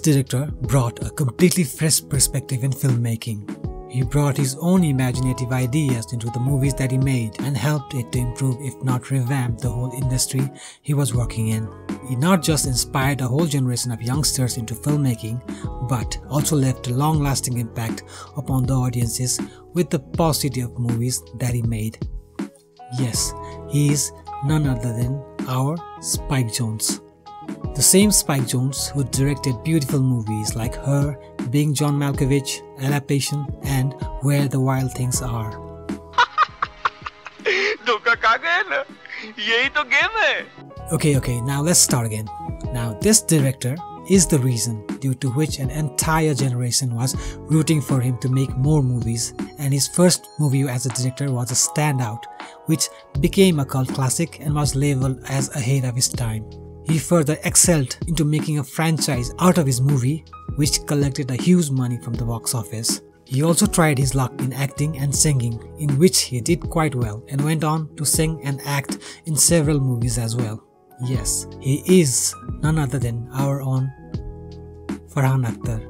director brought a completely fresh perspective in filmmaking. He brought his own imaginative ideas into the movies that he made and helped it to improve, if not revamp, the whole industry he was working in. He not just inspired a whole generation of youngsters into filmmaking, but also left a long-lasting impact upon the audiences with the paucity of movies that he made. Yes, he is none other than our Spike Jonze. The same Spike Jonze who directed beautiful movies like Her, Being John Malkovich, Adaptation, and Where the Wild Things Are. Okay, now let's start again. Now this director is the reason due to which an entire generation was rooting for him to make more movies, and his first movie as a director was a standout, which became a cult classic and was labeled as ahead of his time. He further excelled into making a franchise out of his movie, which collected a huge money from the box office. He also tried his luck in acting and singing, in which he did quite well and went on to sing and act in several movies as well. Yes, he is none other than our own Farhan Akhtar.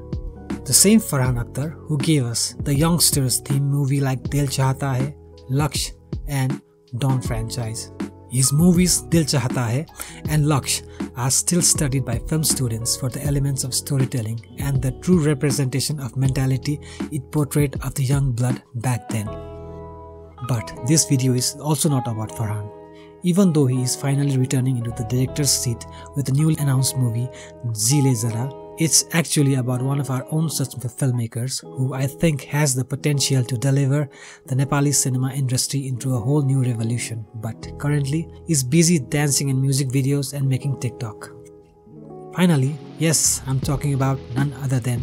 The same Farhan Akhtar who gave us the youngsters theme movie like Dil Chahta Hai, Laksh and Dawn franchise. His movies Dil Chahta Hai and Laksh are still studied by film students for the elements of storytelling and the true representation of mentality it portrayed of the young blood back then. But this video is also not about Farhan. Even though he is finally returning into the director's seat with the newly announced movie Zile Zara, it's actually about one of our own such filmmakers who I think has the potential to deliver the Nepali cinema industry into a whole new revolution, but currently is busy dancing in music videos and making TikTok. Finally, yes, I'm talking about none other than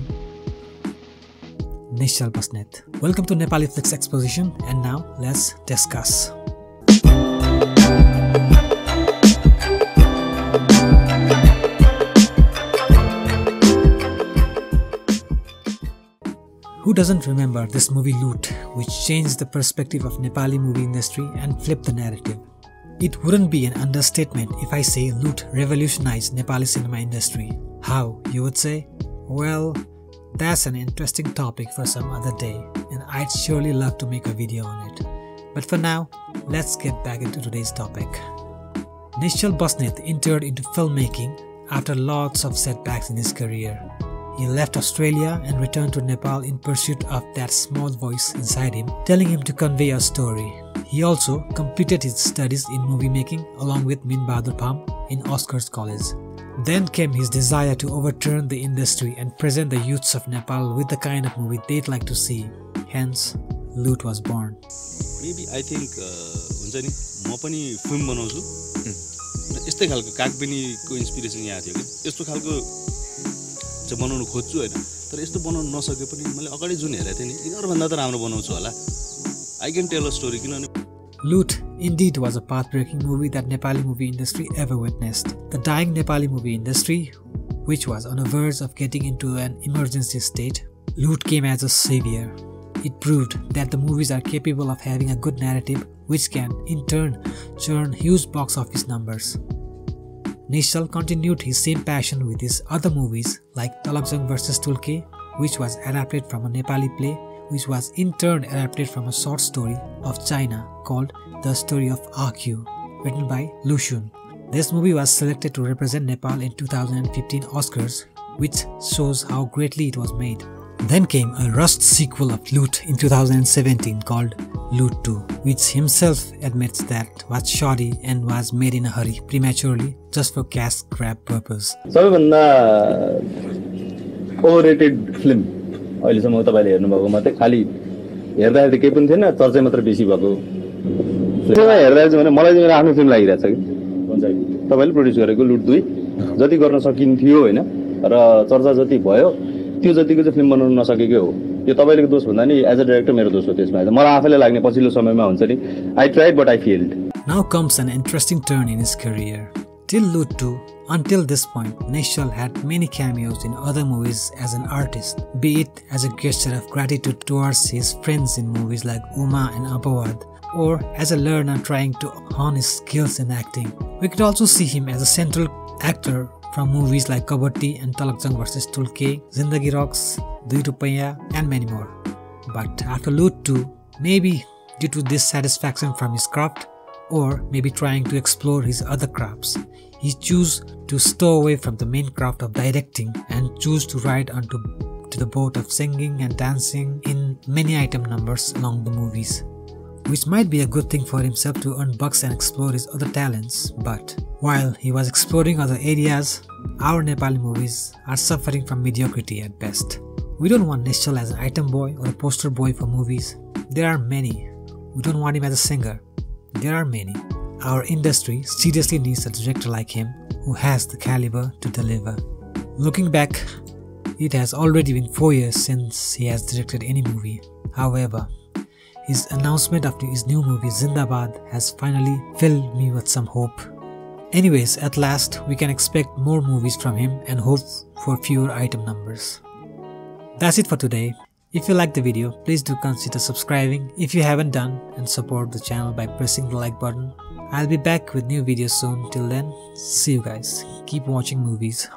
Nischal Basnet. Welcome to Nepali Flix Exposition, and now let's discuss. Who doesn't remember this movie Loot, which changed the perspective of Nepali movie industry and flipped the narrative? It wouldn't be an understatement if I say Loot revolutionized Nepali cinema industry. How, you would say? Well, that's an interesting topic for some other day, and I'd surely love to make a video on it. But for now, let's get back into today's topic. Nischal Basnet entered into filmmaking after lots of setbacks in his career. He left Australia and returned to Nepal in pursuit of that small voice inside him, telling him to convey a story. He also completed his studies in movie making along with Min Bahadur Pham in Oscars College. Then came his desire to overturn the industry and present the youths of Nepal with the kind of movie they'd like to see. Hence, Loot was born. Maybe I think हुन्छ नि म पनि film बनाउँछु यस्तै खालको कागबेनीको inspiration यहाँ थियो कि यस्तो खालको चाहिँ बनाउन खोज्छु हैन तर यस्तो बनाउन नसके पनि मैले अगाडि जुन हेरेको थिएँ नि यिनीहरु भन्दा त राम्रो बनाउँछु होला I can tell a story किनभने Loot indeed was a path-breaking movie that Nepali movie industry ever witnessed. The dying Nepali movie industry, which was on the verge of getting into an emergency state, Loot came as a savior. It proved that the movies are capable of having a good narrative which can, in turn, churn huge box office numbers. Nischal continued his same passion with his other movies like Talakjung vs Tulke, which was adapted from a Nepali play, which was in turn adapted from a short story of China called The Story of AQ, written by Lu Xun. This movie was selected to represent Nepal in 2015 Oscars, which shows how greatly it was made. Then came a rushed sequel of Loot in 2017 called Loot 2, which himself admits that was shoddy and was made in a hurry, prematurely, just for cash grab purpose. Overrated film. अहिलेसम्म तपाईले हेर्नु भएको मात्रै खाली हेर्दा त केही पनि थिएन चर्चा मात्र बेसी भएको त्यसमा हेर्दा चाहिँ भने मलाई चाहिँ आफ्नो फिल्म लागिरहेछ कि तपाईले प्रोड्युस गरेको लुट 2 जति गर्न सकिन्थ्यो हैन र चर्चा जति भयो त्यो जतिको चाहिँ फिल्म बनाउन नसकेकै हो यो तपाईलेको दोष भन्दा नि एज अ डाइरेक्टर मेरो दोष हो त्यसमा मलाई आफैले लाग्ने पछिल्लो समयमा हुन्छ नि I tried but I failed. Now comes an interesting turn in his career. Till Loot 2, until this point, Nischal had many cameos in other movies as an artist, be it as a gesture of gratitude towards his friends in movies like Uma and Apawad, or as a learner trying to hone his skills in acting. We could also see him as a central actor from movies like Kabatti and Talakjang vs Tulke, Zindagi Rocks, Dui Rupaiya, and many more. But after Loot 2, maybe due to dissatisfaction from his craft, or maybe trying to explore his other crafts, he chose to stow away from the main craft of directing and choose to ride onto the boat of singing and dancing in many item numbers along the movies, which might be a good thing for himself to earn bucks and explore his other talents. But while he was exploring other areas, our Nepali movies are suffering from mediocrity at best. We don't want Nischal as an item boy or a poster boy for movies. There are many. We don't want him as a singer. There are many. Our industry seriously needs a director like him who has the caliber to deliver. Looking back, it has already been 4 years since he has directed any movie. However, his announcement of his new movie Zindabad has finally filled me with some hope. Anyways, at last we can expect more movies from him and hope for fewer item numbers. That's it for today. If you liked the video, please do consider subscribing if you haven't done, and support the channel by pressing the like button. I'll be back with new videos soon. Till then, see you guys. Keep watching movies.